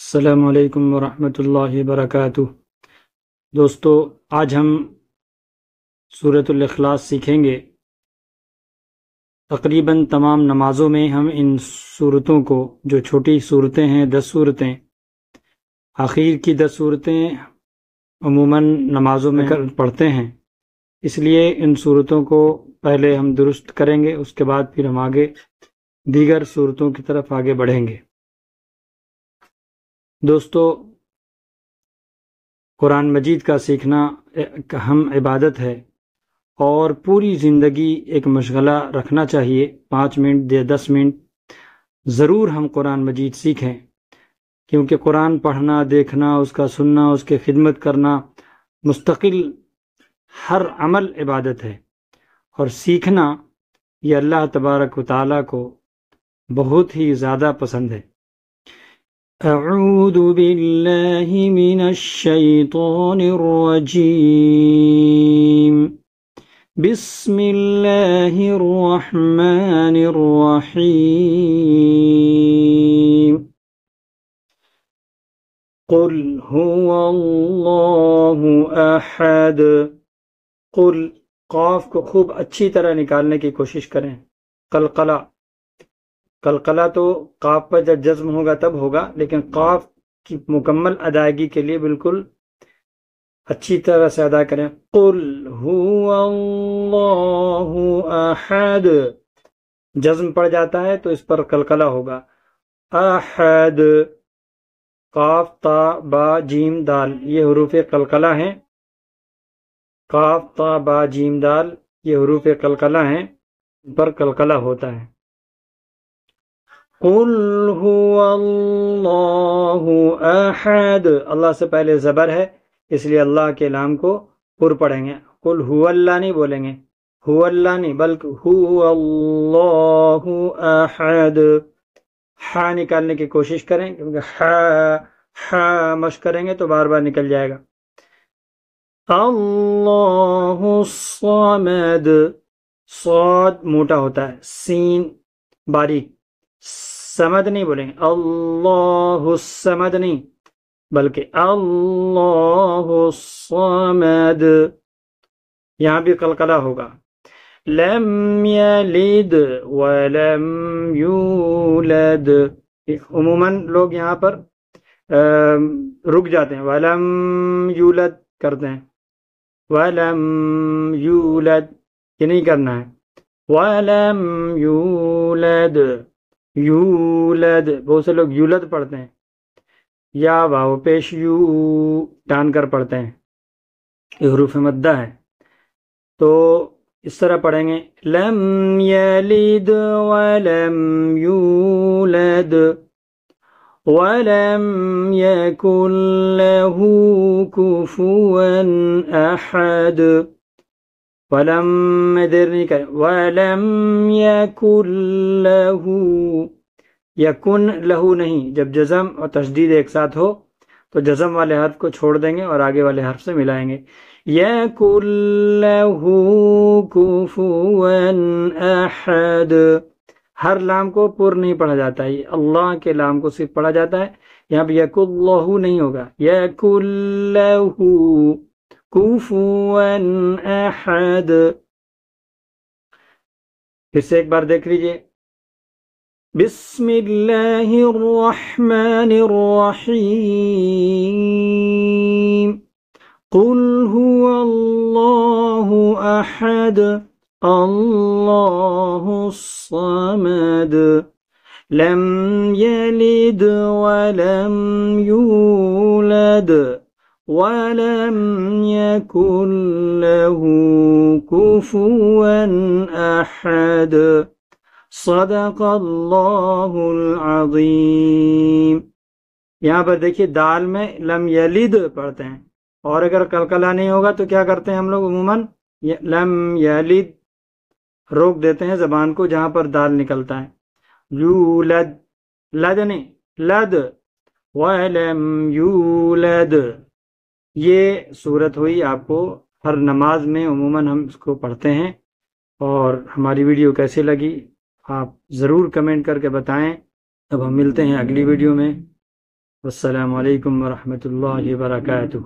السلام علیکم ورحمۃ اللہ وبرکاتہ۔ دوستو، آج ہم سورۃ الاخلاص سیکھیں گے۔ تقریباً تمام نمازوں میں ہم ان سورتوں کو، جو چھوٹی صورتیں ہیں 10 صورتیں، آخر کی 10 صورتیں عموماً نمازوں میں پڑھتے ہیں، اس لیے ان صورتوں کو پہلے ہم درست کریں گے، اس کے بعد پھر ہم آگے دیگر صورتوں کی طرف آگے بڑھیں گے۔ دوستو، قرآن مجید کا سیکھنا ایک اہم عبادت ہے اور پوری زندگی ایک مشغلہ رکھنا چاہیے۔ 5 منٹ یا 10 منٹ ضرور ہم قرآن مجید سیکھیں، کیونکہ قرآن پڑھنا، دیکھنا، اس کا سننا، اس کے خدمت کرنا مستقل ہر عمل عبادت ہے، اور سیکھنا یہ اللہ تبارک و تعالیٰ کو بہت ہی زیادہ پسند ہے۔ اعوذ باللہ من الشیطان الرجیم، بسم اللہ الرحمن الرحیم، قل هو اللہ احد۔ قل، قاف کو خوب اچھی طرح نکالنے کی کوشش کریں۔ قلقلہ، قلقلہ تو قاف پر جب جزم ہوگا تب ہوگا، لیکن قاف کی مکمل ادائیگی کے لیے بالکل اچھی طرح سے ادا کریں۔ قل هو اللہ احد، جزم پڑ جاتا ہے تو اس پر قلقلہ ہوگا۔ احد، قاف تا با جیم دال یہ حروف قلقلہ ہیں۔ قاف تا با جیم دال یہ حروف قلقلہ ہیں، ان پر قلقلہ ہوتا ہے۔ قل هو اللہ احد، اللہ سے پہلے زبر ہے، اس لیے اللہ کے لام کو پر پڑھیں گے۔ قل هو اللہ نہیں بولیں گے، هو اللہ نہیں، بلکہ هو اللہ احد۔ ہا نکالنے کی کوشش کریں، کیونکہ ہا مشق کریں گے تو بار بار نکل جائے گا۔ اللہ الصمد، صاد موٹا ہوتا ہے، سین باریک، سمد نہیں بولیں گے، اللہ الصمد نہیں، بلکہ اللہ الصمد، یہاں بھی قلقلہ ہوگا۔ لم یلد ولم یولد، عموماً لوگ یہاں پر رک جاتے ہیں، ولم یولد کرتے ہیں، ولم یولد یہ نہیں کرنا ہے، ولم یولد، یولد بہت سے لوگ یولد پڑھتے ہیں، یا واو پیش یو ٹان کر پڑھتے ہیں، یہ حروف مدہ ہے، تو اس طرح پڑھیں گے۔ لم یلد ولم یولد ولم یکن لہ کفوا احد، ولم دیر نہیں کریں، ولم یکن لہ، یکن لہو نہیں، جب جزم اور تشدید ایک ساتھ ہو تو جزم والے حرف کو چھوڑ دیں گے اور آگے والے حرف سے ملائیں گے۔ یکن لہ کفوا احد، ہر لام کو پر نہیں پڑھا جاتا ہے، اللہ کے لام کو صرف پڑھا جاتا ہے، یہاں پہ یکن لہ نہیں ہوگا، یکن لہ کفوا احد۔ پھر سے ایک بار دیکھ لیجئے۔ بسم اللہ الرحمن الرحیم، قل هو اللہ احد اللہ الصمد لم یلد ولم یولد ولم یکن لہ کفوا احد، صدق اللہ العظیم۔ یہاں پر دیکھیے دال میں لم یلد پڑھتے ہیں، اور اگر قلقلہ نہیں ہوگا تو کیا کرتے ہیں ہم لوگ عموماً لم یلد روک دیتے ہیں زبان کو جہاں پر دال نکلتا ہے، یولد، لد نہیں، لد، ولم یولد۔ یہ صورت ہوئی، آپ کو ہر نماز میں عموماً ہم اس کو پڑھتے ہیں، اور ہماری ویڈیو کیسی لگی آپ ضرور کمنٹ کر کے بتائیں۔ اب ہم ملتے ہیں اگلی ویڈیو میں۔ والسلام علیکم ورحمۃ اللہ وبرکاتہ.